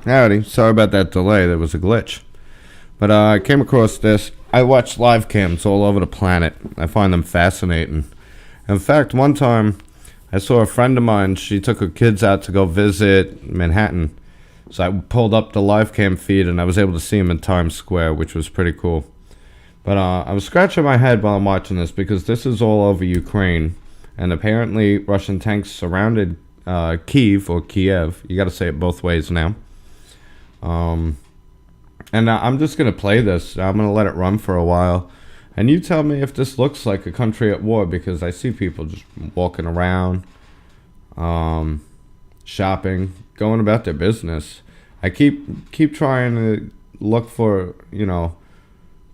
Howdy. Sorry about that delay. There was a glitch. But I came across this. I watch live cams all over the planet. I find them fascinating. In fact, one time I saw a friend of mine. She took her kids out to go visit Manhattan. So I pulled up the live cam feed and I was able to see them in Times Square, which was pretty cool. But I was scratching my head while I'm watching this because this is all over Ukraine. And apparently Russian tanks surrounded Kiev or Kiev. You got to say it both ways now. And I'm just going to play this. I'm going to let it run for a while. And you tell me if this looks like a country at war, because I see people just walking around, shopping, going about their business. I keep trying to look for,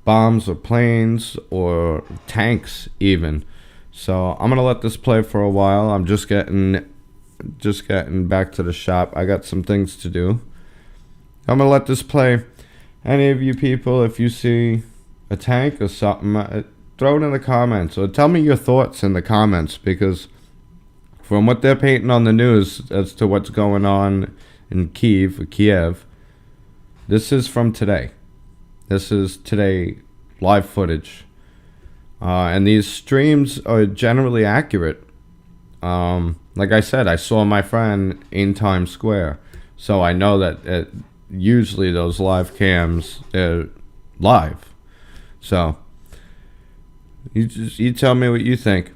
bombs or planes or tanks even. So I'm going to let this play for a while. I'm just getting back to the shop. I got some things to do. I'm going to let this play. Any of you people, if you see a tank or something, throw it in the comments. Or tell me your thoughts in the comments. Because from what they're painting on the news as to what's going on in Kiev, this is from today. This is today live footage. And these streams are generally accurate. Like I said, I saw my friend in Times Square. So I know that usually those live cams are live. So you tell me what you think.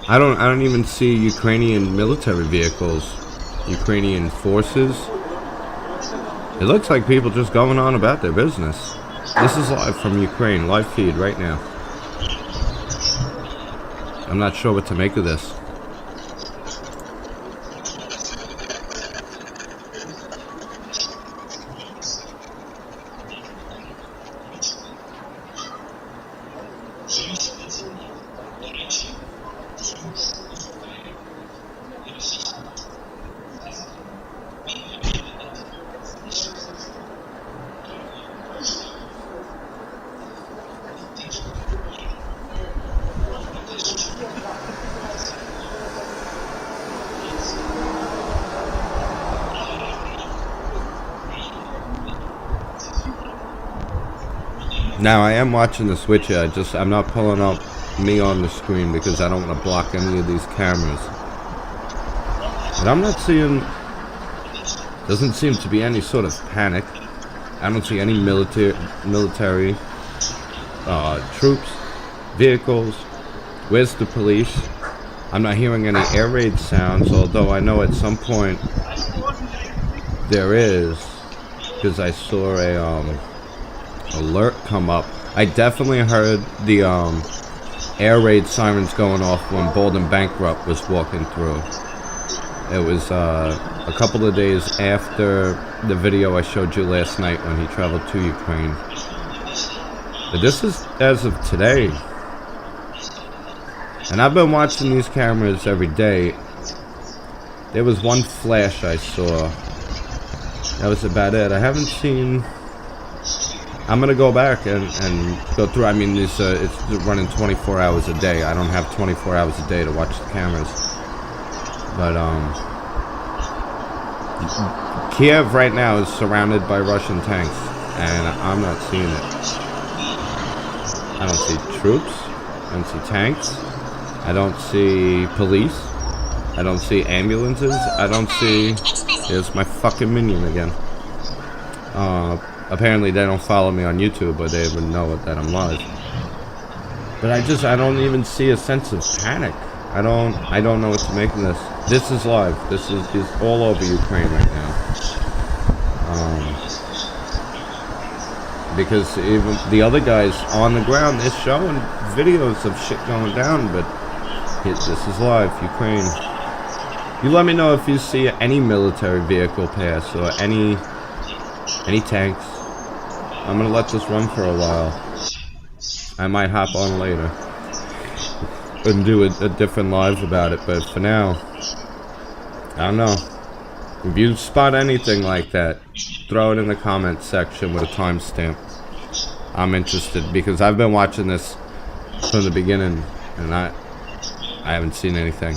I don't even see Ukrainian military vehicles, Ukrainian forces. It looks like people just going on about their business. This is live from Ukraine, live feed right now. I'm not sure what to make of this. Now I am watching the Switch. I'm not pulling up me on the screen because I don't want to block any of these cameras. But I'm not seeing. Doesn't seem to be any sort of panic. I don't see any military troops, vehicles. Where's the police? I'm not hearing any air raid sounds, although I know at some point there is, because I saw a alert come up. I definitely heard the air raid sirens going off when Bold and Bankrupt was walking through. It was a couple of days after the video I showed you last night when he traveled to Ukraine. But this is as of today. And I've been watching these cameras every day. There was one flash I saw. That was about it. I haven't seen. I'm gonna go back and go through. I mean, it's running 24 hours a day. I don't have 24 hours a day to watch the cameras. But Kiev right now is surrounded by Russian tanks, and I'm not seeing it. I don't see troops. I don't see tanks. I don't see police. I don't see ambulances. I don't see... Here's my fucking minion again. Apparently they don't follow me on YouTube, or they would know that I'm live. But I don't even see a sense of panic. I don't know what to make of this. This is live. This is all over Ukraine right now. Because even the other guys on the ground, they're showing videos of shit going down, but this is live, Ukraine. You let me know if you see any military vehicle pass or any tanks. I'm gonna let this run for a while. I might hop on later and do a different live about it, but for now, I don't know. If you spot anything like that, throw it in the comments section with a timestamp. I'm interested because I've been watching this from the beginning and I haven't seen anything.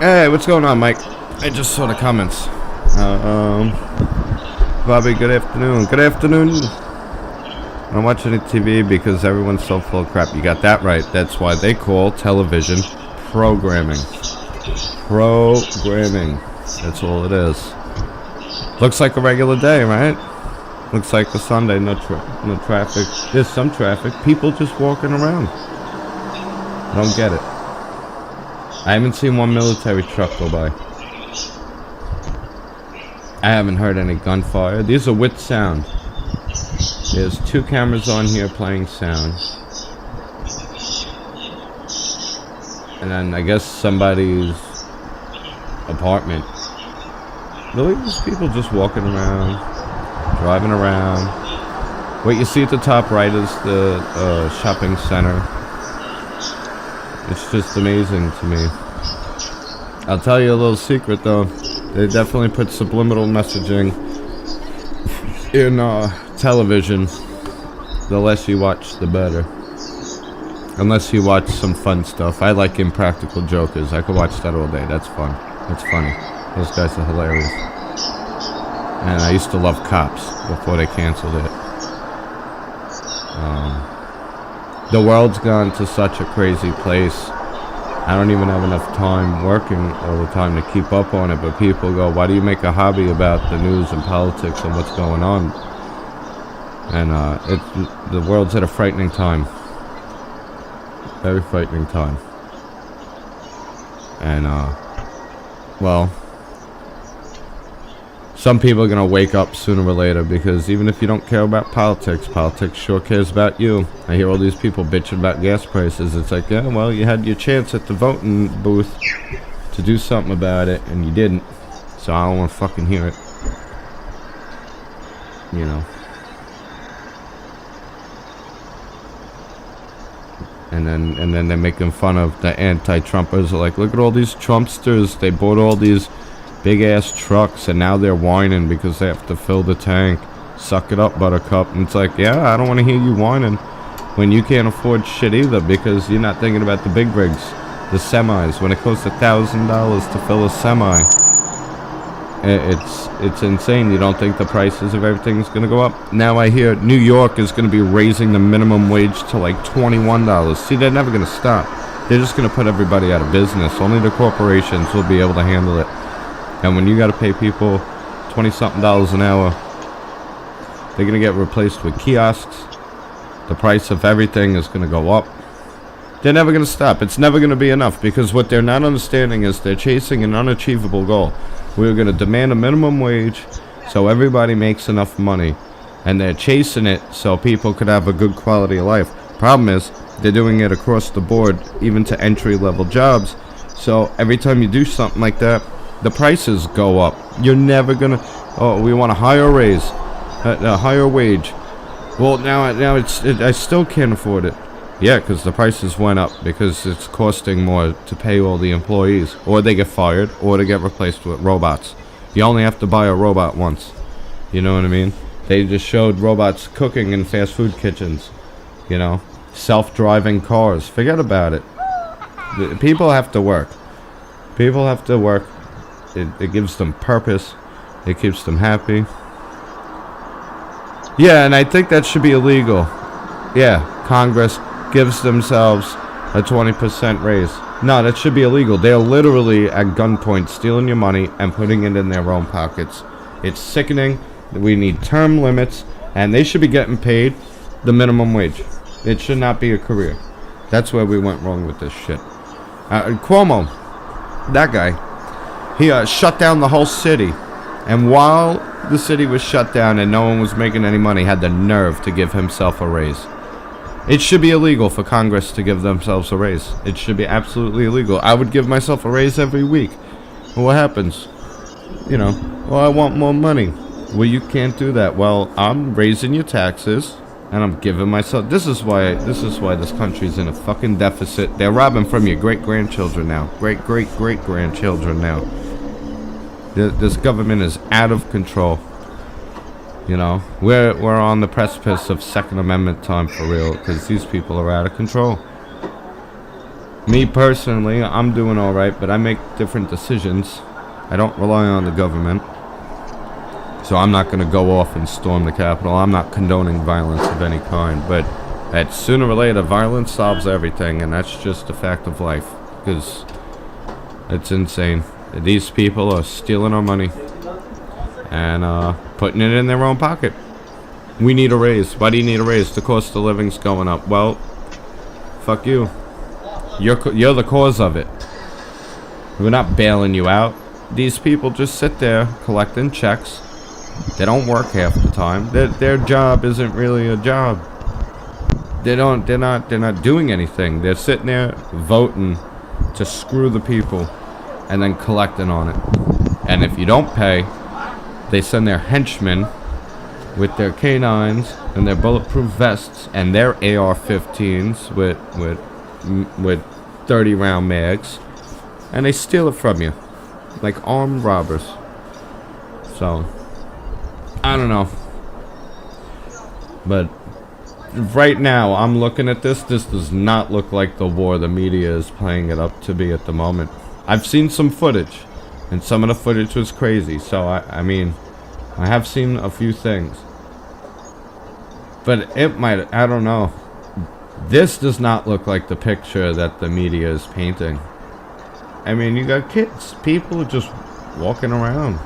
Hey, what's going on, Mike? I just saw the comments. Bobby, good afternoon. Good afternoon. I'm watching TV because everyone's so full of crap. You got that right. That's why they call television programming. Programming. That's all it is. Looks like a regular day, right? Looks like a Sunday. No traffic. There's some traffic. People just walking around. I don't get it. I haven't seen one military truck go by. I haven't heard any gunfire. These are with sound. There's 2 cameras on here playing sound. And then I guess somebody's apartment. Really, there's people just walking around, driving around. What you see at the top right is the shopping center. It's just amazing to me. I'll tell you a little secret though. They definitely put subliminal messaging in television. The less you watch, the better. Unless you watch some fun stuff. I like Impractical Jokers. I could watch that all day. That's fun. That's funny. Those guys are hilarious. And I used to love Cops before they canceled it. The world's gone to such a crazy place. I don't even have enough time working all the time to keep up on it, but people go, why do you make a hobby about the news and politics and what's going on? And the world's at a frightening time. Very frightening time. And, well, some people are going to wake up sooner or later, because even if you don't care about politics, politics sure cares about you. I hear all these people bitching about gas prices. It's like, yeah, well, you had your chance at the voting booth to do something about it, and you didn't. So I don't want to fucking hear it. You know. And then they're making fun of the anti-Trumpers. They're like, look at all these Trumpsters. They bought all these big-ass trucks, and now they're whining because they have to fill the tank. Suck it up, Buttercup. And it's like, yeah, I don't want to hear you whining when you can't afford shit either, because you're not thinking about the big rigs, the semis. When it costs $1,000 to fill a semi, It's insane. You don't think the prices of everything is going to go up? Now I hear New York is going to be raising the minimum wage to like $21. See, they're never going to stop. They're just going to put everybody out of business. Only the corporations will be able to handle it. And when you got to pay people 20-something an hour, they're going to get replaced with kiosks. The price of everything is going to go up. They're never going to stop. It's never going to be enough, because what they're not understanding is they're chasing an unachievable goal. We're going to demand a minimum wage so everybody makes enough money, and they're chasing it so people could have a good quality of life. Problem is, they're doing it across the board, even to entry-level jobs. So every time you do something like that, the prices go up. You're never going to, oh, we want a higher raise, a higher wage. Well, now I still can't afford it. Yeah, because the prices went up because it's costing more to pay all the employees. Or they get fired, or they get replaced with robots. You only have to buy a robot once. You know what I mean? They just showed robots cooking in fast food kitchens. You know? Self-driving cars. Forget about it. People have to work. People have to work. It gives them purpose. It keeps them happy. Yeah, and I think that should be illegal. Yeah, Congress gives themselves a 20% raise. No, that should be illegal. They're literally at gunpoint stealing your money and putting it in their own pockets. It's sickening. We need term limits, and they should be getting paid the minimum wage. It should not be a career. That's where we went wrong with this shit. Cuomo, that guy, he shut down the whole city, and while the city was shut down and no one was making any money, had the nerve to give himself a raise. It should be illegal for Congress to give themselves a raise. It should be absolutely illegal. I would give myself a raise every week. Well, what happens? You know, well, I want more money. Well, you can't do that. Well, I'm raising your taxes, and I'm giving myself... This is why this country's in a fucking deficit. They're robbing from your great-grandchildren now. Great-great-great-grandchildren now. This government is out of control. You know, we're on the precipice of Second Amendment time for real, because these people are out of control. Me personally, I'm doing all right, but I make different decisions. I don't rely on the government, so I'm not going to go off and storm the Capitol. I'm not condoning violence of any kind, but sooner or later, violence solves everything, and that's just a fact of life, because it's insane. These people are stealing our money and putting it in their own pocket. We need a raise. Why do you need a raise? The cost of living's going up. Well, fuck you. You're the cause of it. We're not bailing you out. These people just sit there collecting checks. They don't work half the time. Their job isn't really a job. They're not doing anything. They're sitting there voting to screw the people and then collecting on it. And if you don't pay, they send their henchmen with their canines and their bulletproof vests and their AR-15s with 30-round mags, and they steal it from you like armed robbers. So, I don't know. But right now, I'm looking at this. This does not look like the war the media is playing it up to be at the moment. I've seen some footage, and some of the footage was crazy. So, I mean, I have seen a few things. But it might, I don't know. This does not look like the picture that the media is painting. I mean, you got kids, people just walking around.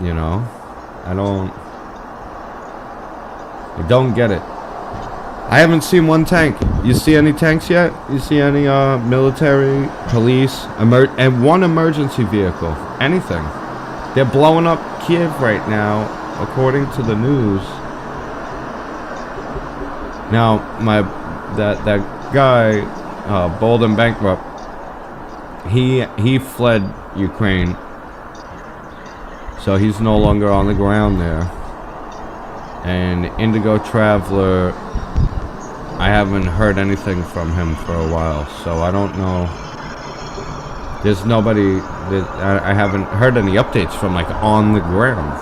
You know, I don't get it. I haven't seen one tank. You see any tanks yet? You see any military, police, and one emergency vehicle? Anything? They're blowing up Kiev right now, according to the news. Now, that guy, Bold and Bankrupt, he fled Ukraine, so he's no longer on the ground there. And Indigo Traveler, I haven't heard anything from him for a while, so I don't know. There's nobody that I haven't heard any updates from, like, on the ground.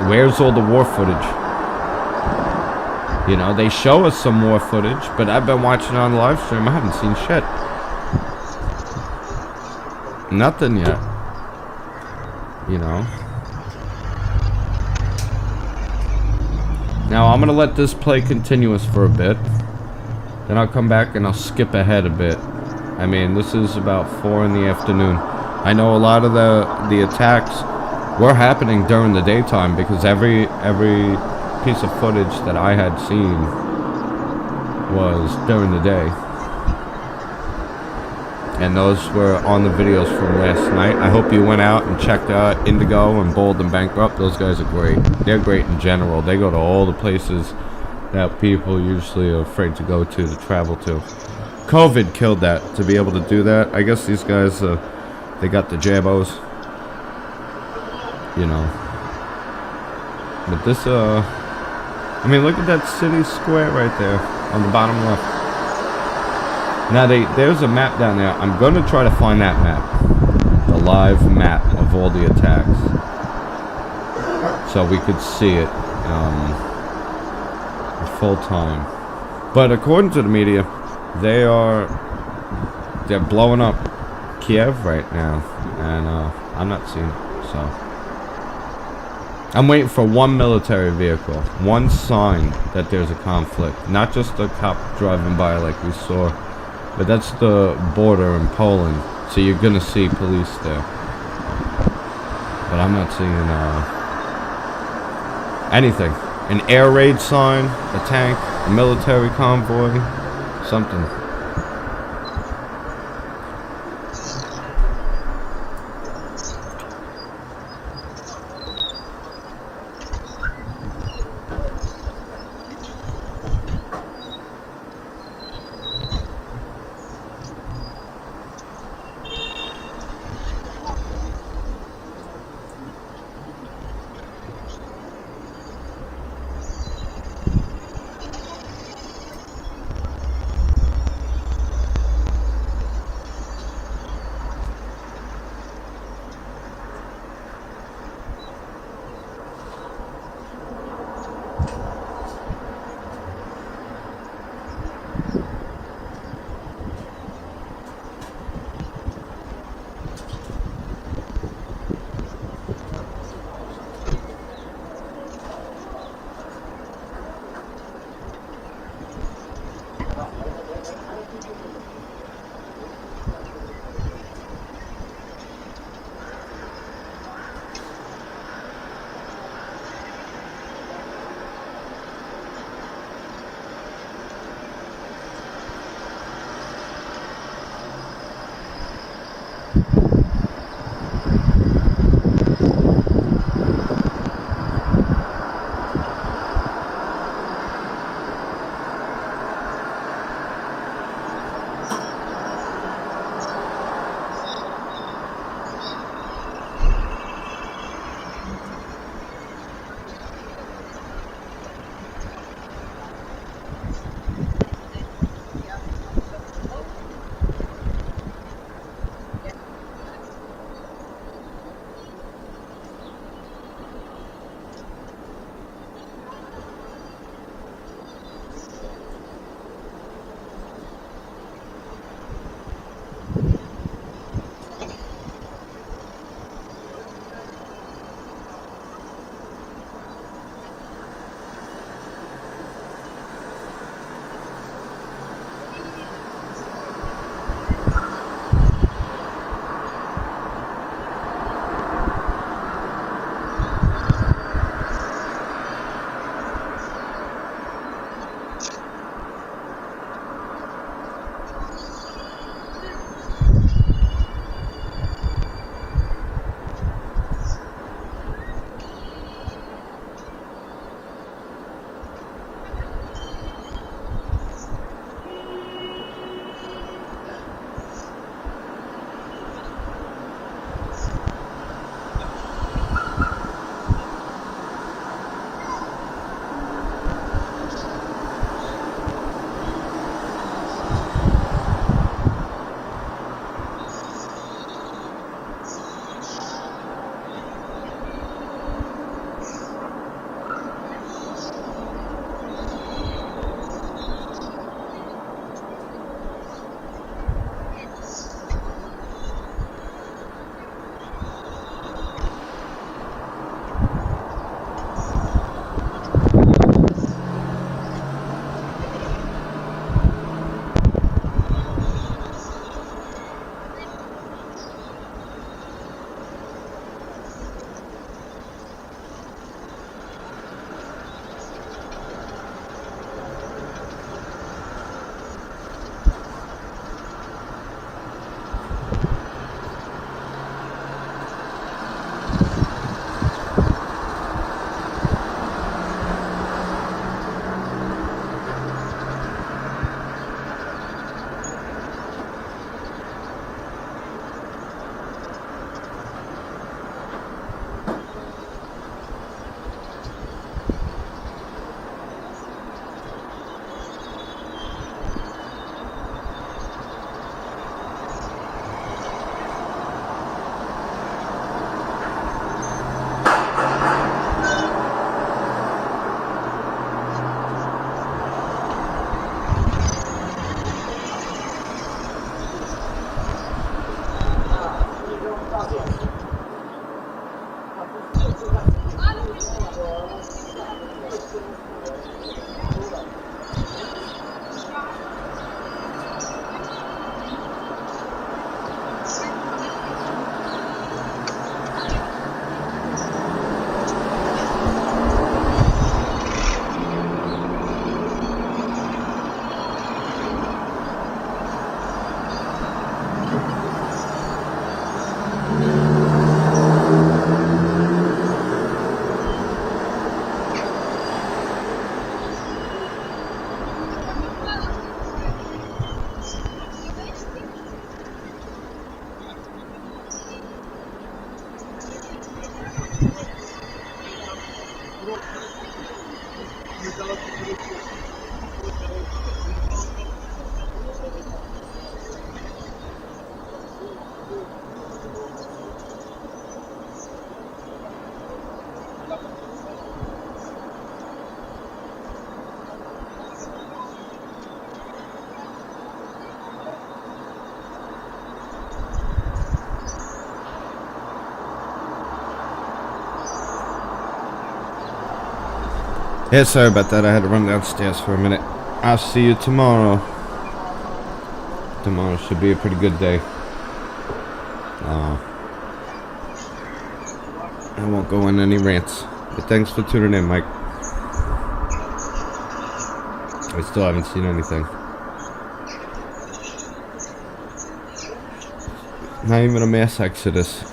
Where's all the war footage? You know, they show us some more footage, but I've been watching on the live stream. I haven't seen shit. Nothing yet. You know. Now I'm gonna let this play continuous for a bit. Then I'll come back and I'll skip ahead a bit. I mean, this is about 4 in the afternoon. I know a lot of the attacks were happening during the daytime because every piece of footage that I had seen was during the day. And those were on the videos from last night. I hope you went out and checked out Indigo and Bold and Bankrupt. Those guys are great. They're great in general. They go to all the places that people usually are afraid to go to travel to. COVID killed that, to be able to do that. I guess these guys, they got the jabos. You know. But this, I mean, look at that city square right there on the bottom left. Now, there's a map down there. I'm going to try to find that map. The live map of all the attacks. So we could see it full time. But according to the media, they're blowing up Kiev right now. And I'm not seeing it, so. I'm waiting for one military vehicle. One sign that there's a conflict. Not just a cop driving by like we saw. But that's the border in Poland, so you're gonna see police there. But I'm not seeing anything. An air raid sign, a tank, a military convoy, something. Yeah, sorry about that. I had to run downstairs for a minute. I'll see you tomorrow. Tomorrow should be a pretty good day. I won't go on any rants. But thanks for tuning in, Mike. I still haven't seen anything. Not even a mass exodus.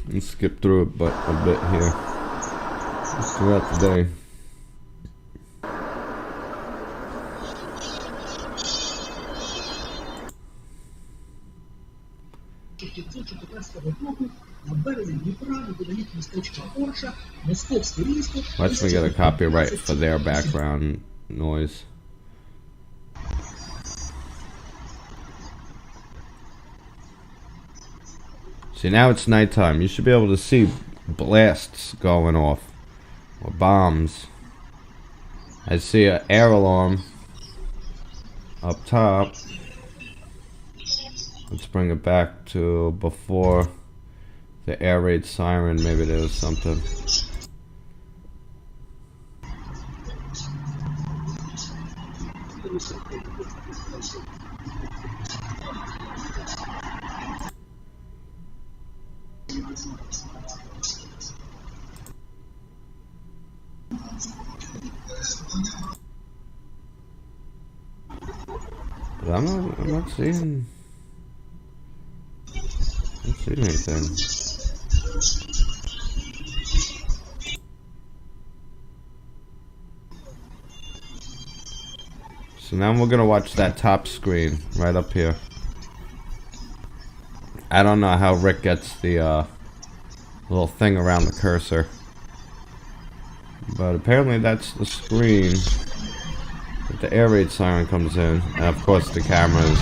And skip through it, but a bit here. Just throughout the day. Watch me get a copyright for their background noise. See, now it's nighttime. You should be able to see blasts going off. Or bombs. I see an air alarm up top. Let's bring it back to before the air raid siren. Maybe there was something. But I'm not seeing anything. So now we're gonna watch that top screen right up here. I don't know how Rick gets the little thing around the cursor, but apparently that's the screen that the air raid siren comes in, and of course the cameras.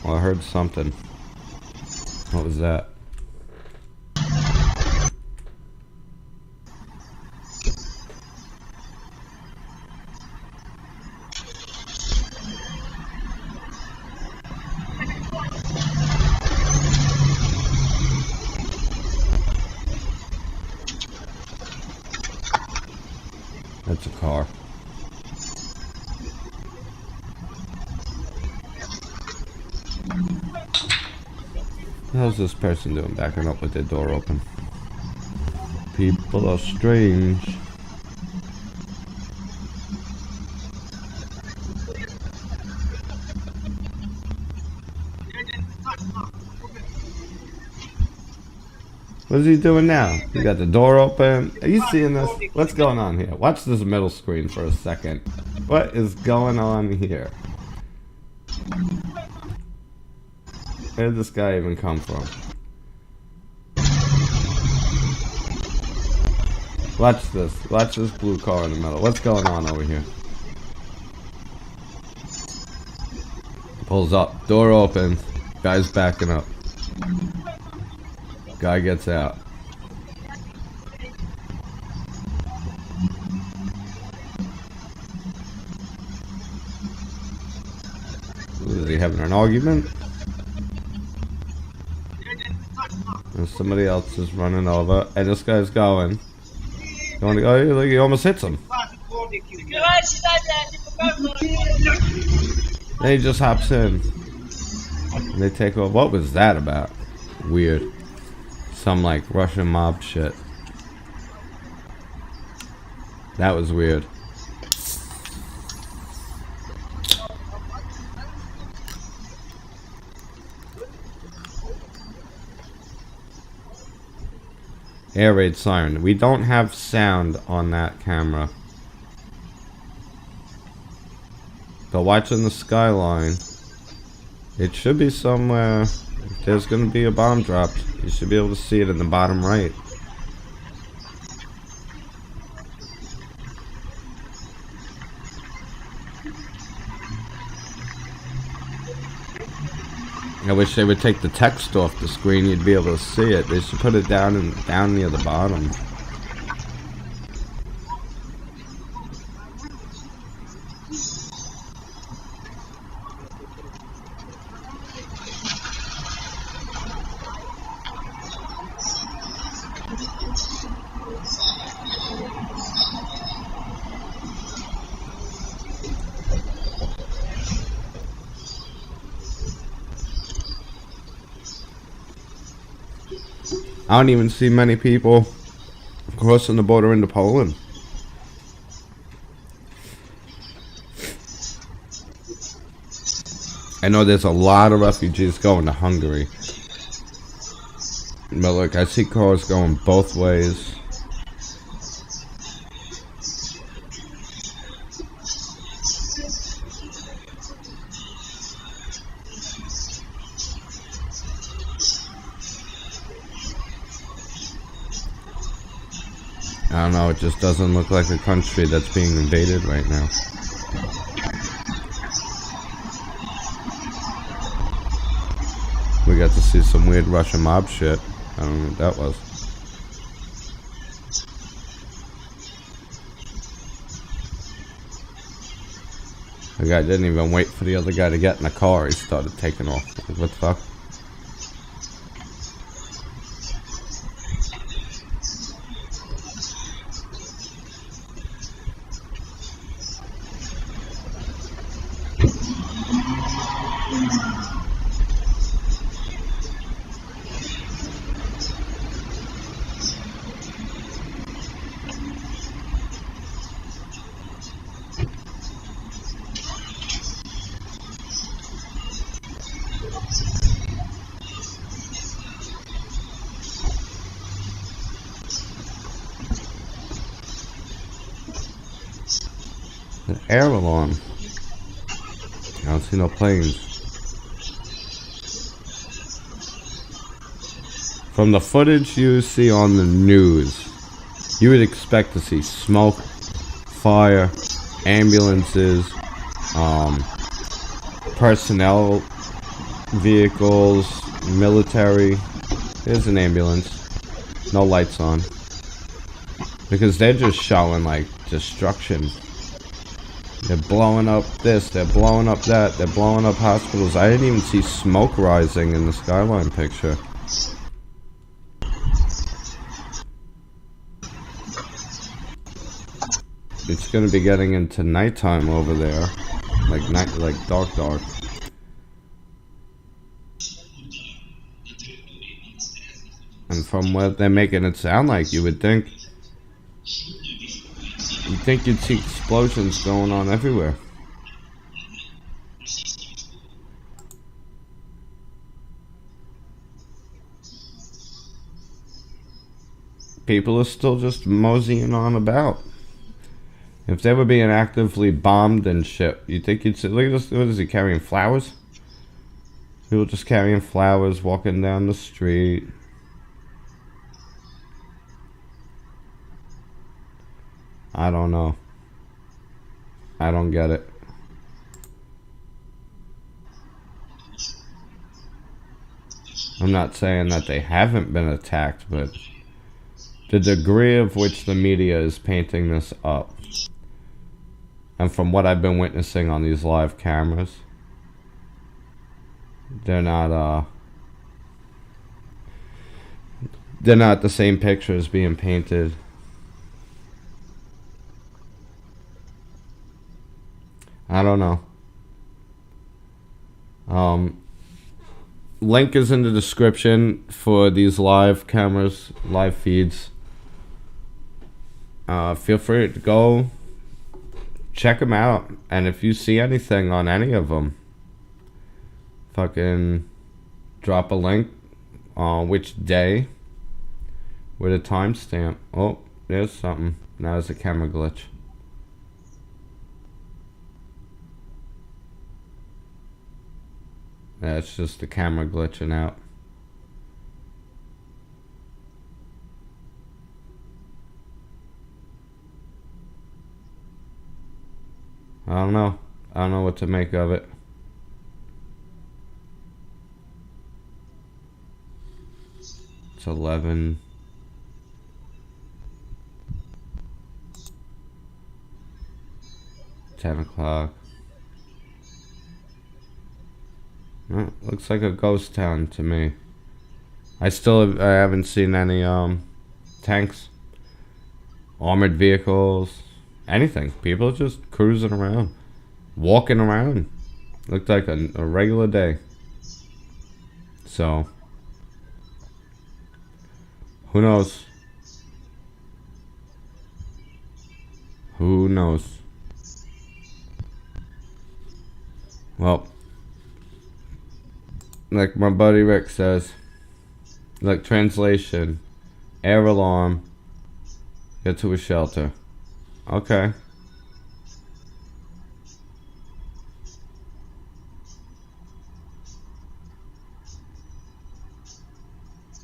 Well, I heard something. What was that? That's a car. How's this person doing backing up with their door open? People are strange. What is he doing now? He got the door open. Are you seeing this? What's going on here? Watch this middle screen for a second. What is going on here? Where did this guy even come from? Watch this. Watch this blue car in the middle. What's going on over here? Pulls up. Door opens. Guy's backing up. Guy gets out. Is he having an argument? And somebody else is running over, and this guy's going. Oh, look, he almost hits him. And he just hops in. And they take over. What was that about? Weird. Some like Russian mob shit. That was weird. Air raid siren. We don't have sound on that camera. The So watching the skyline, it should be somewhere. If there's gonna be a bomb dropped, you should be able to see it in the bottom right. I wish they would take the text off the screen. You'd be able to see it. They should put it down near the bottom. I don't even see many people crossing the border into Poland. I know there's a lot of refugees going to Hungary. But look, I see cars going both ways. I don't know, it just doesn't look like a country that's being invaded right now. We got to see some weird Russian mob shit. I don't know what that was. The guy didn't even wait for the other guy to get in the car. He started taking off. Like, what the fuck? An air alarm. I don't see no planes. From the footage you see on the news, you would expect to see smoke, fire, ambulances, personnel vehicles, military. There's an ambulance. No lights on. Because they're just showing like destruction. They're blowing up this, they're blowing up that, they're blowing up hospitals. I didn't even see smoke rising in the skyline picture. It's gonna be getting into nighttime over there. Like dark. And from what they're making it sound like, you'd think you'd see explosions going on everywhere. People are still just moseying on about. If they were being actively bombed and shit, you think you'd see, look at this, what is he carrying, flowers? People just carrying flowers, walking down the street. I don't know. I don't get it. I'm not saying that they haven't been attacked, but the degree of which the media is painting this up, and from what I've been witnessing on these live cameras, they're not the same pictures being painted. I don't know. Link is in the description for these live cameras, live feeds. Feel free to go check them out, and if you see anything on any of them, fucking drop a link on which day with a timestamp. Oh, there's something. Now there's a camera glitch. That's just the camera glitching out. I don't know. I don't know what to make of it. It's 11. $10. Well, looks like a ghost town to me. I haven't seen any tanks, armored vehicles, anything. People just cruising around, walking around. Looked like a regular day. So who knows? Who knows? Well, like my buddy Rick says, like translation, air alarm, get to a shelter. Okay.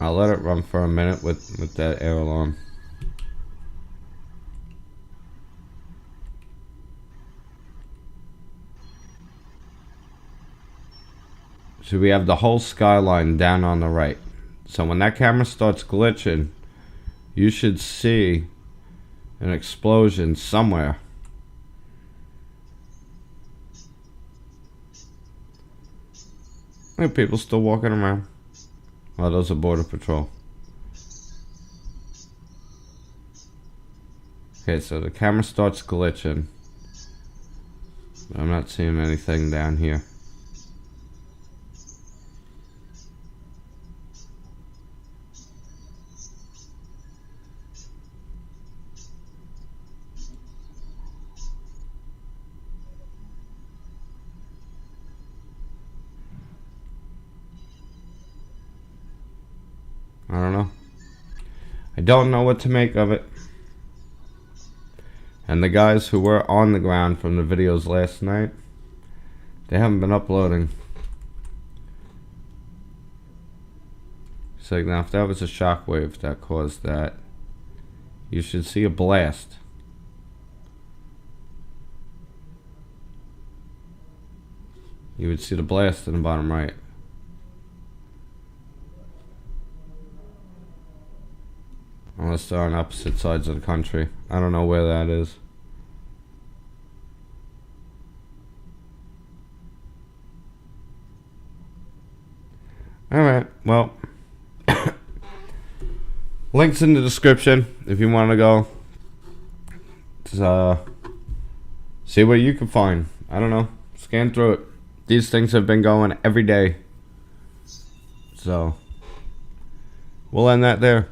I'll let it run for a minute with that air alarm. So we have the whole skyline down on the right. So when that camera starts glitching, you should see an explosion somewhere. There are people still walking around. Oh, those are Border Patrol. Okay, so the camera starts glitching. I'm not seeing anything down here. I don't know. I don't know what to make of it. And the guys who were on the ground from the videos last night, they haven't been uploading. So now if that was a shockwave that caused that, you should see a blast. You would see the blast in the bottom right. Unless they're on opposite sides of the country. I don't know where that is. Alright, well. Links in the description if you want to go. Just, see what you can find. I don't know. Scan through it. These things have been going every day. So, we'll end that there.